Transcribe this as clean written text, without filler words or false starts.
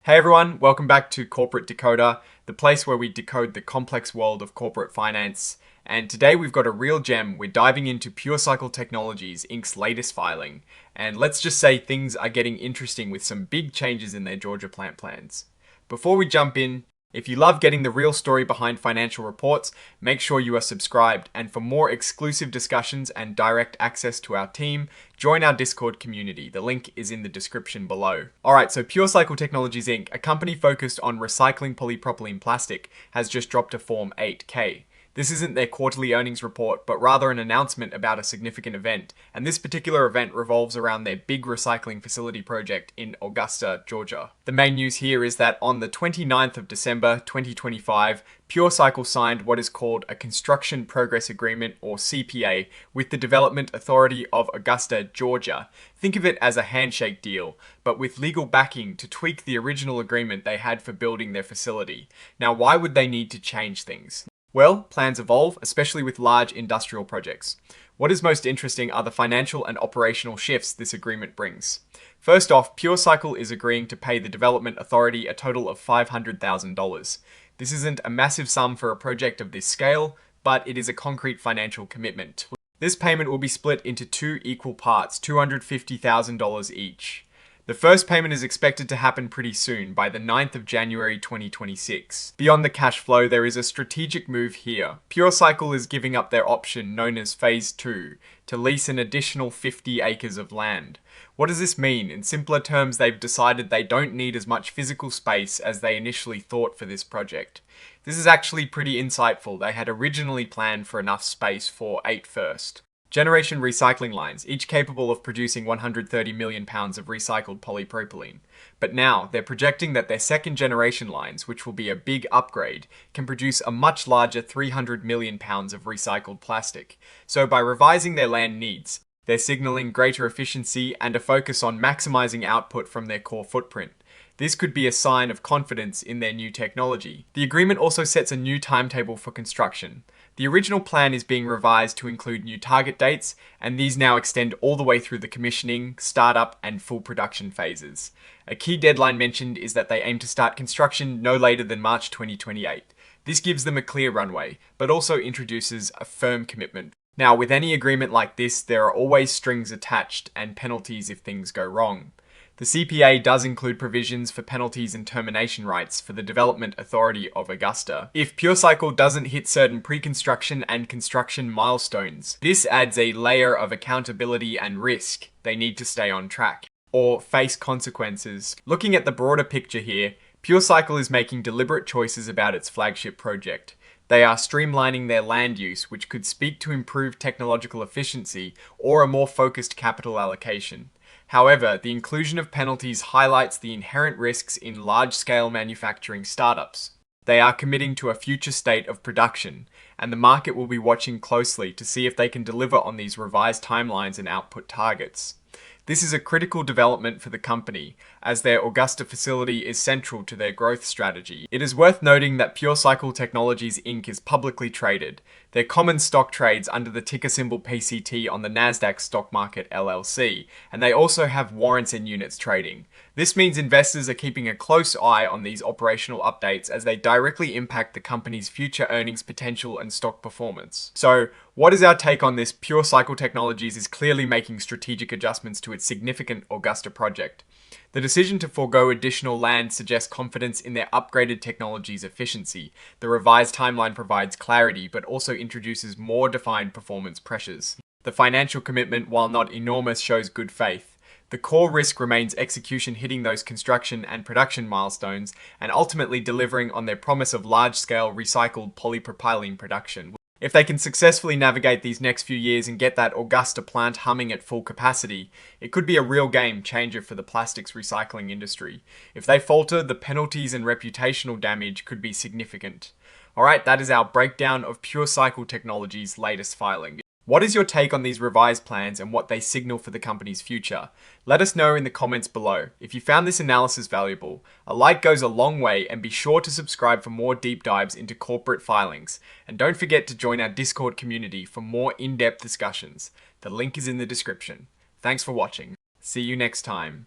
Hey everyone, welcome back to Corporate Decoder, the place where we decode the complex world of corporate finance. And today we've got a real gem. We're diving into PureCycle Technologies, Inc.'s latest filing. And let's just say things are getting interesting with some big changes in their Georgia plant plans. Before we jump in, if you love getting the real story behind financial reports, make sure you are subscribed. And for more exclusive discussions and direct access to our team, join our Discord community. The link is in the description below. Alright, so PureCycle Technologies Inc., a company focused on recycling polypropylene plastic, has just dropped a Form 8K. This isn't their quarterly earnings report, but rather an announcement about a significant event, and this particular event revolves around their big recycling facility project in Augusta, Georgia. The main news here is that on the 29th of December 2025, PureCycle signed what is called a Construction Progress Agreement, or CPA, with the Development Authority of Augusta, Georgia. Think of it as a handshake deal, but with legal backing to tweak the original agreement they had for building their facility. Now, why would they need to change things? Well, plans evolve, especially with large industrial projects. What is most interesting are the financial and operational shifts this agreement brings. First off, PureCycle is agreeing to pay the Development Authority a total of $500,000. This isn't a massive sum for a project of this scale, but it is a concrete financial commitment. This payment will be split into two equal parts, $250,000 each. The first payment is expected to happen pretty soon, by the 9th of January 2026. Beyond the cash flow, there is a strategic move here. PureCycle is giving up their option, known as Phase 2, to lease an additional 50 acres of land. What does this mean? In simpler terms, they've decided they don't need as much physical space as they initially thought for this project. This is actually pretty insightful. They had originally planned for enough space for 8 first. Generation recycling lines, each capable of producing 130 million pounds of recycled polypropylene. But now, they're projecting that their second generation lines, which will be a big upgrade, can produce a much larger 300 million pounds of recycled plastic. So by revising their land needs, they're signaling greater efficiency and a focus on maximizing output from their core footprint. This could be a sign of confidence in their new technology. The agreement also sets a new timetable for construction. The original plan is being revised to include new target dates, and these now extend all the way through the commissioning, startup, and full production phases. A key deadline mentioned is that they aim to start construction no later than March 2028. This gives them a clear runway, but also introduces a firm commitment. Now, with any agreement like this, there are always strings attached and penalties if things go wrong. The CPA does include provisions for penalties and termination rights for the Development Authority of Augusta if PureCycle doesn't hit certain pre-construction and construction milestones. This adds a layer of accountability and risk. They need to stay on track or face consequences. Looking at the broader picture here, PureCycle is making deliberate choices about its flagship project. They are streamlining their land use, which could speak to improved technological efficiency or a more focused capital allocation. However, the inclusion of penalties highlights the inherent risks in large-scale manufacturing startups. They are committing to a future state of production, and the market will be watching closely to see if they can deliver on these revised timelines and output targets. This is a critical development for the company, as their Augusta facility is central to their growth strategy. It is worth noting that PureCycle Technologies Inc. is publicly traded. Their common stock trades under the ticker symbol PCT on the Nasdaq Stock Market LLC, and they also have warrants and units trading. This means investors are keeping a close eye on these operational updates as they directly impact the company's future earnings potential and stock performance. So, what is our take on this? PureCycle Technologies is clearly making strategic adjustments to its significant Augusta project. The decision to forego additional land suggests confidence in their upgraded technology's efficiency. The revised timeline provides clarity, but also introduces more defined performance pressures. The financial commitment, while not enormous, shows good faith. The core risk remains execution hitting those construction and production milestones, and ultimately delivering on their promise of large-scale recycled polypropylene production. If they can successfully navigate these next few years and get that Augusta plant humming at full capacity, it could be a real game changer for the plastics recycling industry. If they falter, the penalties and reputational damage could be significant. Alright, that is our breakdown of PureCycle Technologies' latest filing. What is your take on these revised plans and what they signal for the company's future? Let us know in the comments below. If you found this analysis valuable, a like goes a long way, and be sure to subscribe for more deep dives into corporate filings. And don't forget to join our Discord community for more in-depth discussions. The link is in the description. Thanks for watching. See you next time.